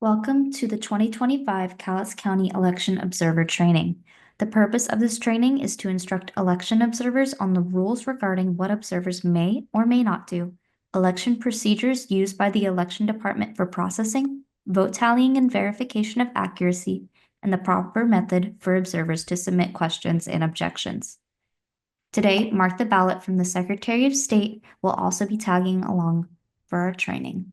Welcome to the 2025 Cowlitz County Election Observer Training. The purpose of this training is to instruct election observers on the rules regarding what observers may or may not do, election procedures used by the election department for processing, vote tallying and verification of accuracy, and the proper method for observers to submit questions and objections. Today, Mark the Ballot from the Secretary of State will also be tagging along for our training.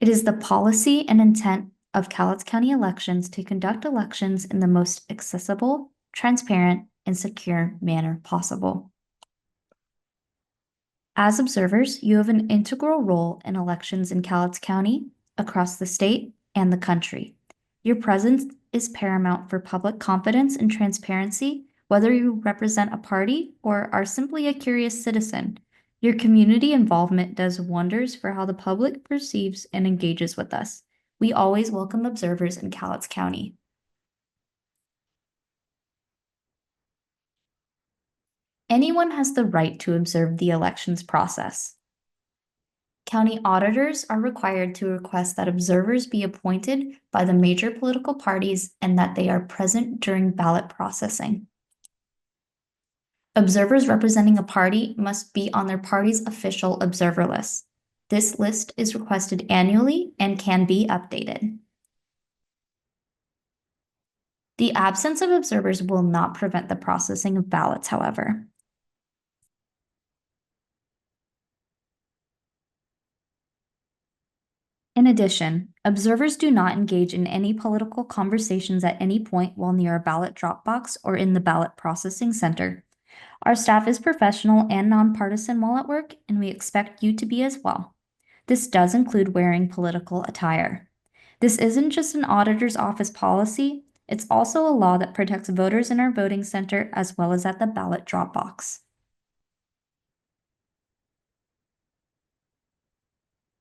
It is the policy and intent of Cowlitz County elections to conduct elections in the most accessible, transparent, and secure manner possible. As observers, you have an integral role in elections in Cowlitz County, across the state, and the country. Your presence is paramount for public confidence and transparency, whether you represent a party or are simply a curious citizen. Your community involvement does wonders for how the public perceives and engages with us. We always welcome observers in Cowlitz County. Anyone has the right to observe the elections process. County auditors are required to request that observers be appointed by the major political parties and that they are present during ballot processing. Observers representing a party must be on their party's official observer list. This list is requested annually and can be updated. The absence of observers will not prevent the processing of ballots, however. In addition, observers do not engage in any political conversations at any point while near a ballot drop box or in the ballot processing center. Our staff is professional and nonpartisan while at work, and we expect you to be as well. This does include wearing political attire. This isn't just an auditor's office policy, it's also a law that protects voters in our voting center as well as at the ballot drop box.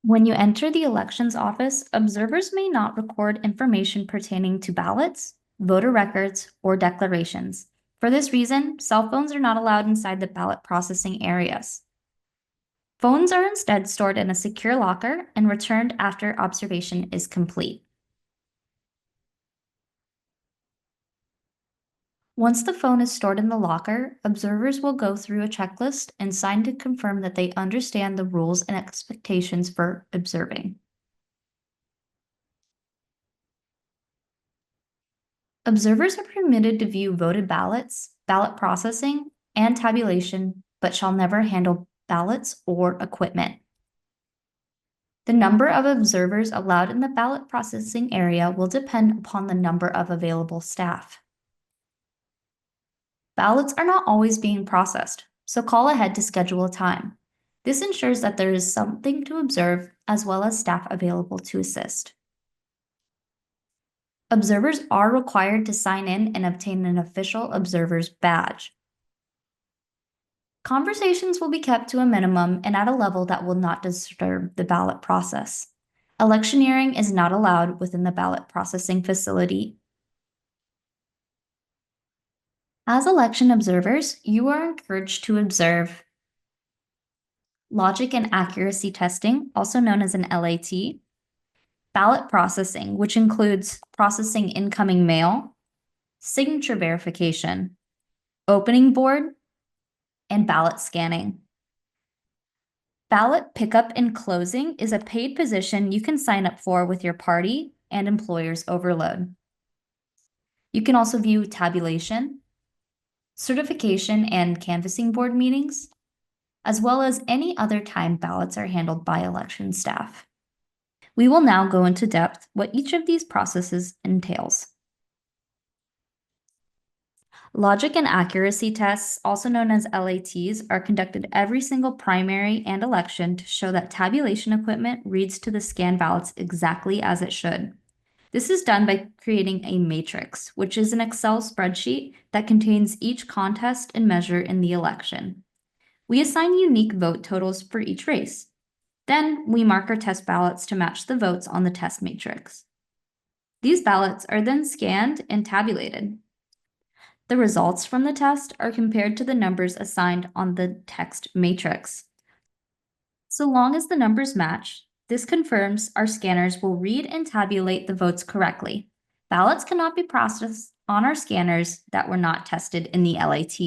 When you enter the elections office, observers may not record information pertaining to ballots, voter records, or declarations. For this reason, cell phones are not allowed inside the ballot processing areas. Phones are instead stored in a secure locker and returned after observation is complete. Once the phone is stored in the locker, observers will go through a checklist and sign to confirm that they understand the rules and expectations for observing. Observers are permitted to view voted ballots, ballot processing, and tabulation, but shall never handle ballots or equipment. The number of observers allowed in the ballot processing area will depend upon the number of available staff. Ballots are not always being processed, so call ahead to schedule a time. This ensures that there is something to observe as well as staff available to assist. Observers are required to sign in and obtain an official observer's badge. Conversations will be kept to a minimum and at a level that will not disturb the ballot process. Electioneering is not allowed within the ballot processing facility. As election observers, you are encouraged to observe logic and accuracy testing, also known as an LAT, ballot processing, which includes processing incoming mail, signature verification, opening board, and ballot scanning. Ballot pickup and closing is a paid position you can sign up for with your party and employer's overload. You can also view tabulation, certification and canvassing board meetings, as well as any other time ballots are handled by election staff. We will now go into depth what each of these processes entails. Logic and accuracy tests, also known as LATs, are conducted every single primary and election to show that tabulation equipment reads to the scanned ballots exactly as it should. This is done by creating a matrix, which is an Excel spreadsheet that contains each contest and measure in the election. We assign unique vote totals for each race. Then we mark our test ballots to match the votes on the test matrix. These ballots are then scanned and tabulated. The results from the test are compared to the numbers assigned on the text matrix. So long as the numbers match, This confirms our scanners will read and tabulate the votes correctly. Ballots cannot be processed on our scanners that were not tested in the LAT.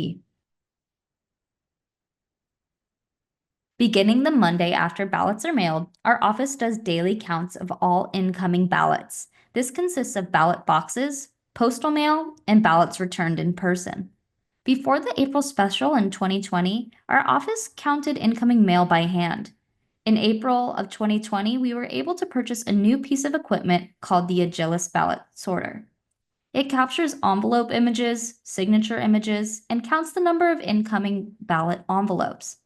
Beginning the Monday after ballots are mailed, our office does daily counts of all incoming ballots. This consists of ballot boxes, postal mail, and ballots returned in person. Before the April special in 2020, our office counted incoming mail by hand. In April of 2020, we were able to purchase a new piece of equipment called the Agilis ballot sorter. It captures envelope images, signature images, and counts the number of incoming ballot envelopes.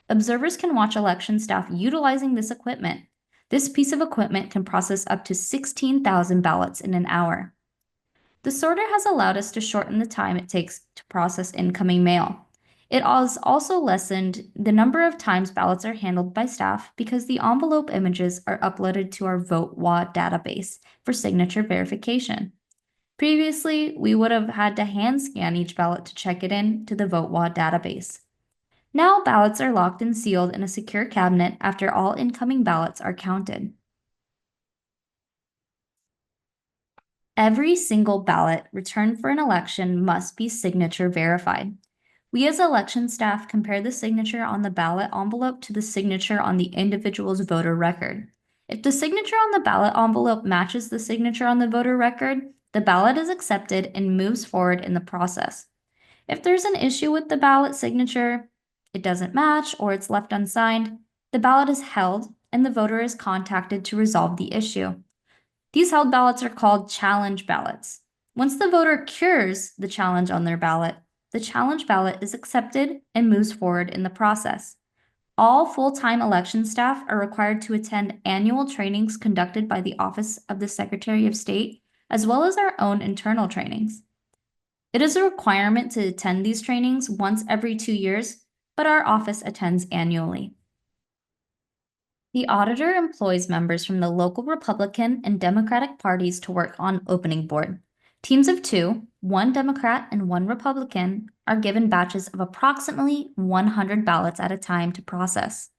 Observers can watch election staff utilizing this equipment. This piece of equipment can process up to 16,000 ballots in an hour. The sorter has allowed us to shorten the time it takes to process incoming mail. It has also lessened the number of times ballots are handled by staff because the envelope images are uploaded to our VoteWA database for signature verification. Previously, we would have had to hand scan each ballot to check it in to the VoteWA database. Now ballots are locked and sealed in a secure cabinet after all incoming ballots are counted. Every single ballot returned for an election must be signature verified. We as election staff compare the signature on the ballot envelope to the signature on the individual's voter record. If the signature on the ballot envelope matches the signature on the voter record, the ballot is accepted and moves forward in the process. If there's an issue with the ballot signature, it doesn't match, or it's left unsigned, the ballot is held and the voter is contacted to resolve the issue. These held ballots are called challenge ballots. Once the voter cures the challenge on their ballot, the challenge ballot is accepted and moves forward in the process. All full-time election staff are required to attend annual trainings conducted by the Office of the Secretary of State, as well as our own internal trainings. It is a requirement to attend these trainings once every 2 years, but our office attends annually. The auditor employs members from the local Republican and Democratic parties to work on opening board. Teams of 2, 1 Democrat and 1 Republican, are given batches of approximately 100 ballots at a time to process.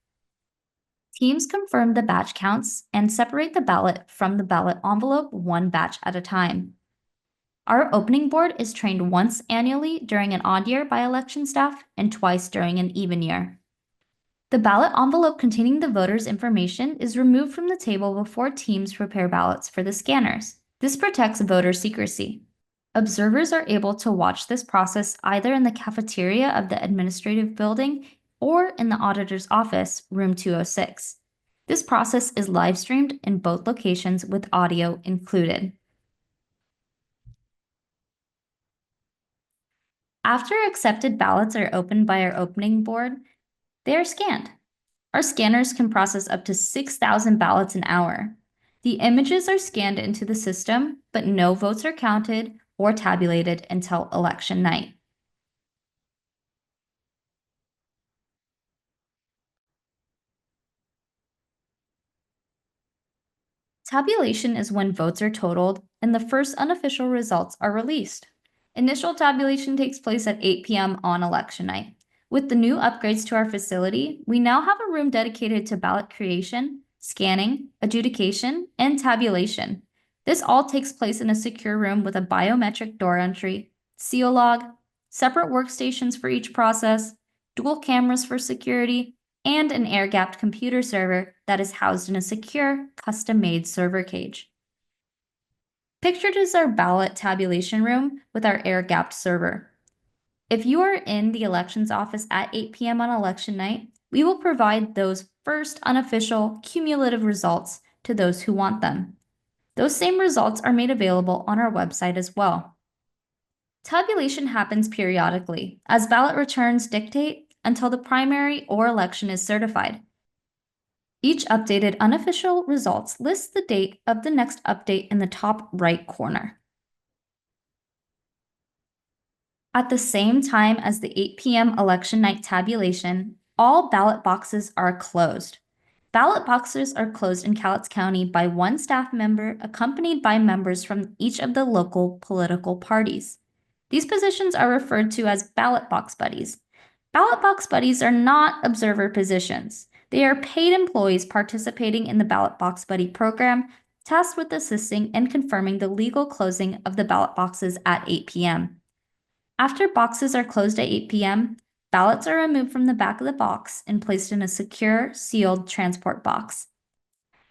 Teams confirm the batch counts and separate the ballot from the ballot envelope 1 batch at a time. Our opening board is trained once annually during an odd year by election staff and twice during an even year. The ballot envelope containing the voter's information is removed from the table before teams prepare ballots for the scanners. This protects voter secrecy. Observers are able to watch this process either in the cafeteria of the administrative building or in the auditor's office, room 206. This process is live streamed in both locations with audio included. After accepted ballots are opened by our opening board, they are scanned. Our scanners can process up to 6,000 ballots an hour. The images are scanned into the system, but no votes are counted or tabulated until election night. Tabulation is when votes are totaled and the first unofficial results are released. Initial tabulation takes place at 8 p.m. on election night. With the new upgrades to our facility, we now have a room dedicated to ballot creation, scanning, adjudication, and tabulation. This all takes place in a secure room with a biometric door entry, seal log, separate workstations for each process, dual cameras for security, and an air-gapped computer server that is housed in a secure, custom-made server cage. Pictured is our ballot tabulation room with our air-gapped server. If you are in the elections office at 8 p.m. on election night, we will provide those first unofficial cumulative results to those who want them. Those same results are made available on our website as well. Tabulation happens periodically, as ballot returns dictate, until the primary or election is certified. Each updated unofficial results lists the date of the next update in the top right corner. At the same time as the 8 p.m. election night tabulation, all ballot boxes are closed. Ballot boxes are closed in Cowlitz County by 1 staff member accompanied by members from each of the local political parties. These positions are referred to as ballot box buddies. Ballot box buddies are not observer positions. They are paid employees participating in the Ballot Box Buddy program, tasked with assisting and confirming the legal closing of the ballot boxes at 8 p.m. After boxes are closed at 8 p.m., ballots are removed from the back of the box and placed in a secure, sealed transport box.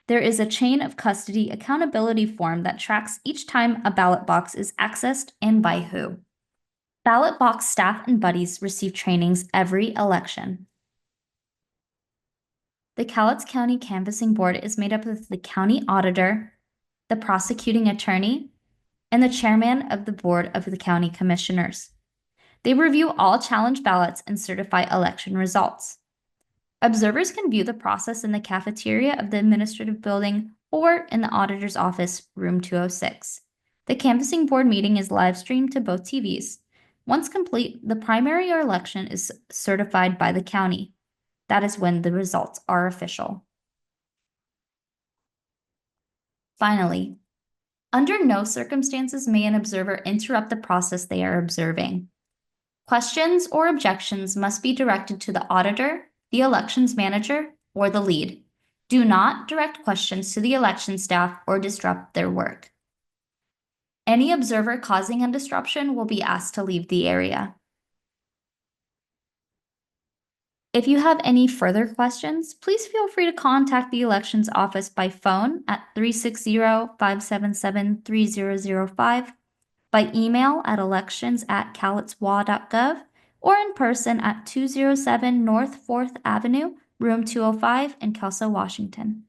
There is a chain of custody accountability form that tracks each time a ballot box is accessed and by who. Ballot box staff and buddies receive trainings every election. The Cowlitz County Canvassing Board is made up of the county auditor, the prosecuting attorney, and the chairman of the Board of the County Commissioners. They review all challenge ballots and certify election results. Observers can view the process in the cafeteria of the administrative building or in the auditor's office, room 206. The canvassing board meeting is live streamed to both TVs. Once complete, the primary or election is certified by the county. That is when the results are official. Finally, under no circumstances may an observer interrupt the process they are observing. Questions or objections must be directed to the auditor, the elections manager, or the lead. Do not direct questions to the election staff or disrupt their work. Any observer causing a disruption will be asked to leave the area. If you have any further questions, please feel free to contact the elections office by phone at 360-577-3005, by email at elections@cowlitzwa.gov, or in person at 207 North 4th Avenue, room 205 in Kelso, Washington.